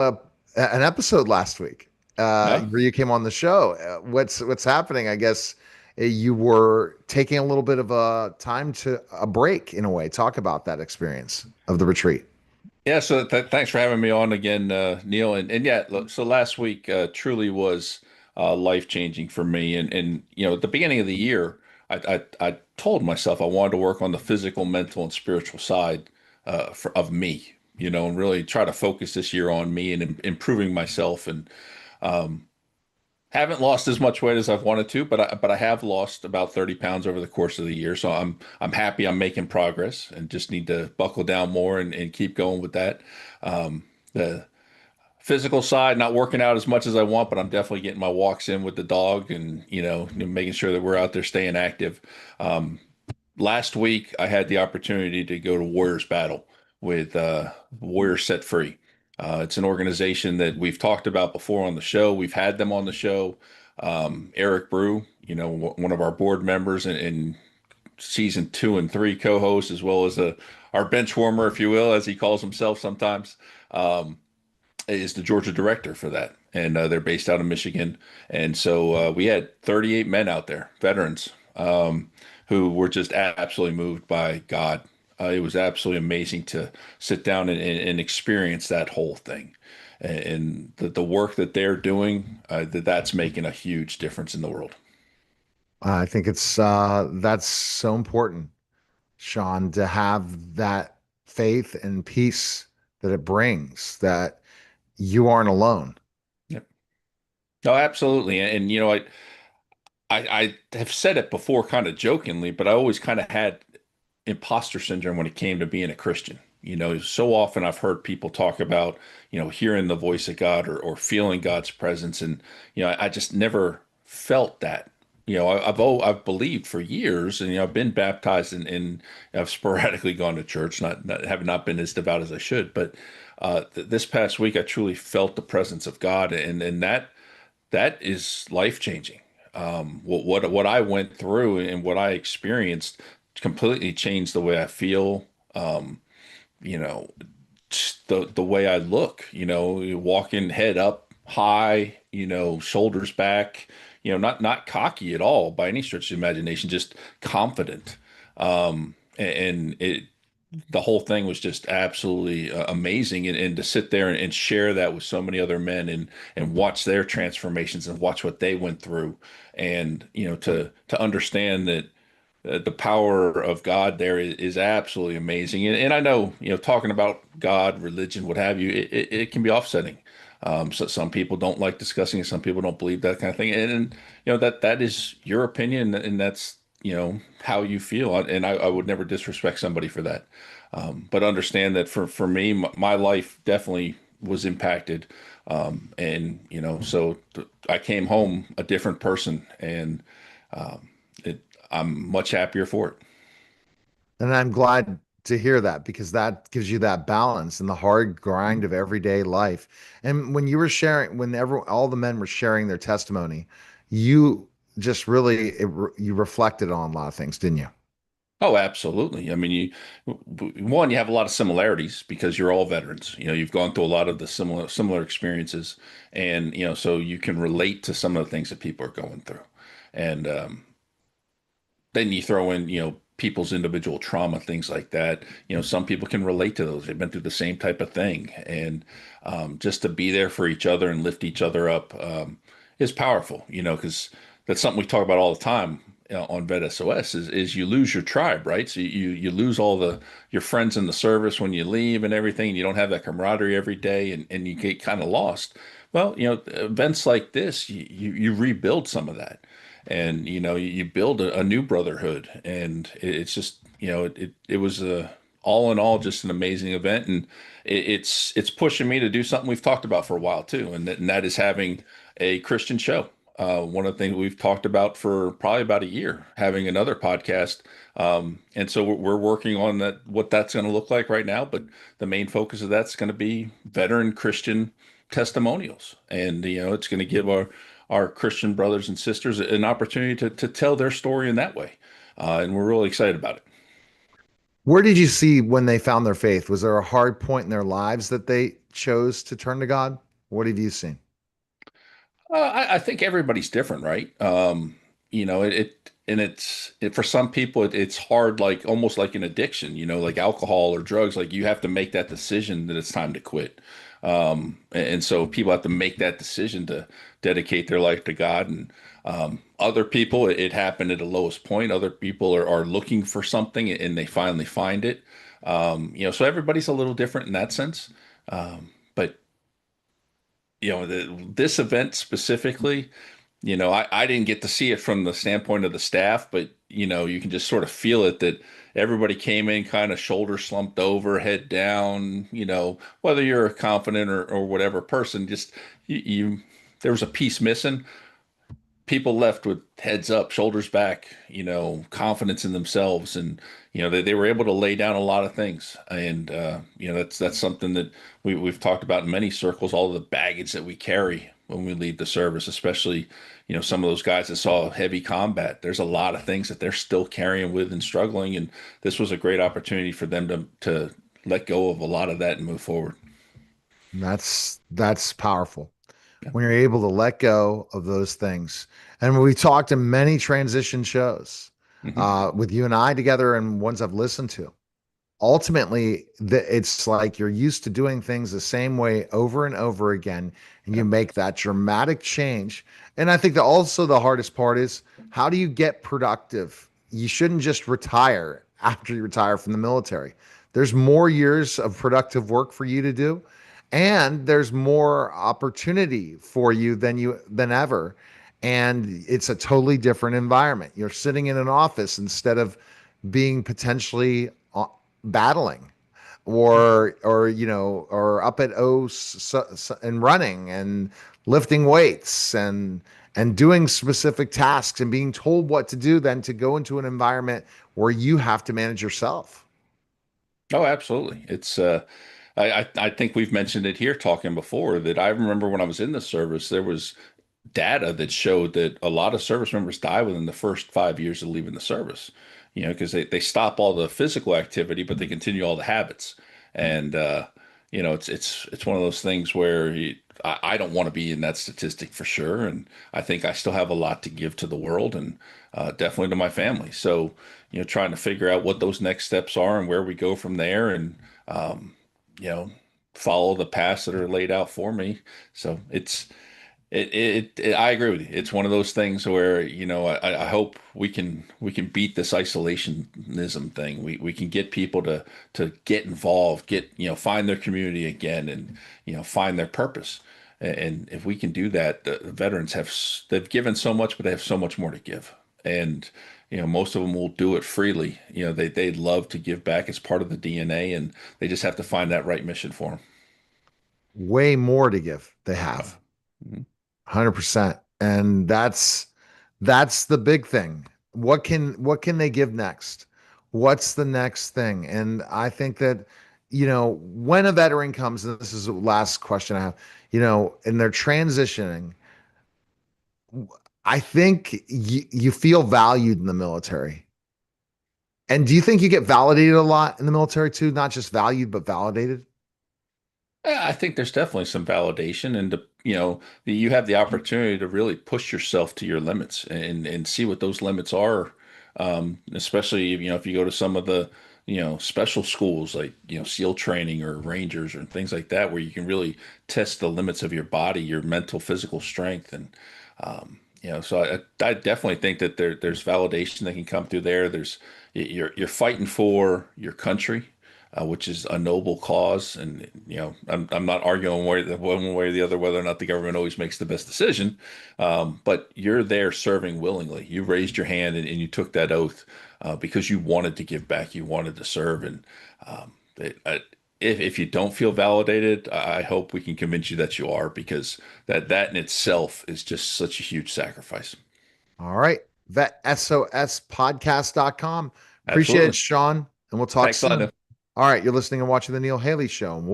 uh, an episode last week No? where you came on the show. What's happening? I guess you were taking a little bit of a time to a break in a way. Talk about that experience of the retreat. Yeah, so thanks for having me on again, Neil. And yeah, look, so last week truly was life-changing for me. And at the beginning of the year, I told myself I wanted to work on the physical, mental, and spiritual side of me, and really try to focus this year on me and improving myself. And um, haven't lost as much weight as I've wanted to, but I have lost about 30 pounds over the course of the year. So I'm happy I'm making progress and just need to buckle down more and keep going with that. The physical side, not working out as much as I want, but I'm definitely getting my walks in with the dog and making sure that we're out there staying active. Um, Last week I had the opportunity to go to Warriors Battle with Warriors Set Free. It's an organization that we've talked about before on the show. We've had them on the show. Eric Brew, one of our board members and season 2 and 3 co-hosts, as well as our bench warmer, if you will, as he calls himself sometimes, is the Georgia director for that. And they're based out of Michigan. And so we had 38 men out there, veterans, who were just absolutely moved by God. It was absolutely amazing to sit down and experience that whole thing. And the work that they're doing, that's making a huge difference in the world. I think it's that's so important, Shawn, to have that faith and peace that it brings, that you aren't alone. Yep. No, absolutely. And I have said it before kind of jokingly, but I always kind of had imposter syndrome when it came to being a Christian. So often I've heard people talk about, hearing the voice of God or feeling God's presence. And, I just never felt that. I've believed for years and, I've been baptized and I've sporadically gone to church, have not been as devout as I should. But this past week, I truly felt the presence of God and that is life changing. What I went through and what I experienced completely changed the way I feel. You know, just the way I look. Walking head up high. Shoulders back. Not cocky at all by any stretch of the imagination. Just confident. And it the whole thing was just absolutely amazing and to sit there and share that with so many other men and watch their transformations and watch what they went through and to understand that the power of God there is absolutely amazing and I know talking about God, religion, what have you, it can be offsetting. So some people don't like discussing it, some people don't believe that kind of thing, and that is your opinion and that's how you feel, and I would never disrespect somebody for that. But understand that for me, my life definitely was impacted. And, so I came home a different person and I'm much happier for it. And I'm glad to hear that because that gives you that balance in the hard grind of everyday life. And when you were sharing, when all the men were sharing their testimony, you just really you reflected on a lot of things, didn't you? Oh, absolutely. I mean, you have a lot of similarities because you're all veterans. You've gone through a lot of the similar experiences, and so you can relate to some of the things that people are going through. And then you throw in, people's individual trauma, things like that. Some people can relate to those. They've been through the same type of thing. And just to be there for each other and lift each other up is powerful, because that's something we talk about all the time on Vet SOS is you lose your tribe, right? So you lose all your friends in the service when you leave and everything. And you don't have that camaraderie every day and you get kind of lost. Well, events like this, you rebuild some of that and you build a new brotherhood and it's just it was all in all just an amazing event and it's pushing me to do something we've talked about for a while too and that is having a Christian show. One of the things we've talked about for probably about a year, having another podcast. And so we're working on that, what that's going to look like right now. But the main focus of that's going to be veteran Christian testimonials. And, it's going to give our Christian brothers and sisters an opportunity to tell their story in that way. And we're really excited about it. Where did you see when they found their faith? Was there a hard point in their lives that they chose to turn to God? What have you seen? I think everybody's different, right? And for some people it's hard, like almost like an addiction, like alcohol or drugs. Like you have to make that decision that it's time to quit. And so people have to make that decision to dedicate their life to God. And other people, it happened at the lowest point. Other people are looking for something and they finally find it. So everybody's a little different in that sense. But this event specifically, I didn't get to see it from the standpoint of the staff, but you can just sort of feel it that everybody came in kind of shoulder slumped over, head down, whether you're a confident or whatever person, just there was a piece missing. People left with heads up, shoulders back, confidence in themselves, and they were able to lay down a lot of things, and that's something that we've talked about in many circles. All the baggage that we carry when we leave the service, especially some of those guys that saw heavy combat. There's a lot of things that they're still carrying with and struggling, and this was a great opportunity for them to let go of a lot of that and move forward. That's powerful Yeah. when you're able to let go of those things. And we talked in many transition shows Hmm. with you and I together, and ones I've listened to. Ultimately, it's like you're used to doing things the same way over and over again, and you Yeah. make that dramatic change. And I think that also the hardest part is, how do you get productive? You shouldn't just retire after you retire from the military. There's more years of productive work for you to do, and there's more opportunity for you than ever. And it's a totally different environment. You're sitting in an office instead of being potentially battling, or up at and running and lifting weights and doing specific tasks and being told what to do, than to go into an environment where you have to manage yourself. Oh, absolutely. It's I think we've mentioned it here talking before that I remember when I was in the service, there was data that showed that a lot of service members die within the first 5 years of leaving the service, because they stop all the physical activity, but they continue all the habits. And it's one of those things where I don't want to be in that statistic for sure. And I think I still have a lot to give to the world and definitely to my family. So, trying to figure out what those next steps are and where we go from there, and um, you know, follow the paths that are laid out for me. So I agree with you. It's one of those things where, I hope we can beat this isolationism thing. We can get people to get involved, find their community again, and find their purpose. And if we can do that, the veterans they've given so much, but they have so much more to give. And most of them will do it freely. They love to give back as part of the DNA, and they just have to find that right mission for them. Way more to give, they have. Mhm. 100%. And that's the big thing. What can they give next? What's the next thing? And I think that, when a veteran comes, and this is the last question I have, and they're transitioning, I think you feel valued in the military. And do you think you get validated a lot in the military too? Not just valued, but validated? Yeah, I think there's definitely some validation, and you have the opportunity to really push yourself to your limits and see what those limits are. Especially if you go to some of the special schools like SEAL training or Rangers or things like that, where you can really test the limits of your body, your mental, physical strength, and so I definitely think that there's validation that can come through there. You're fighting for your country, which is a noble cause. And I'm not arguing one way or the other whether or not the government always makes the best decision, but you're there serving willingly. You raised your hand and you took that oath because you wanted to give back, you wanted to serve, and um, it, I, if you don't feel validated, I hope we can convince you that you are, because that in itself is just such a huge sacrifice. All right. VetSOSpodcast.com. Appreciate it, Absolutely. Shawn. And we'll talk Thanks a lot, soon. Neil. All right. You're listening and watching The Neil Haley Show. And we'll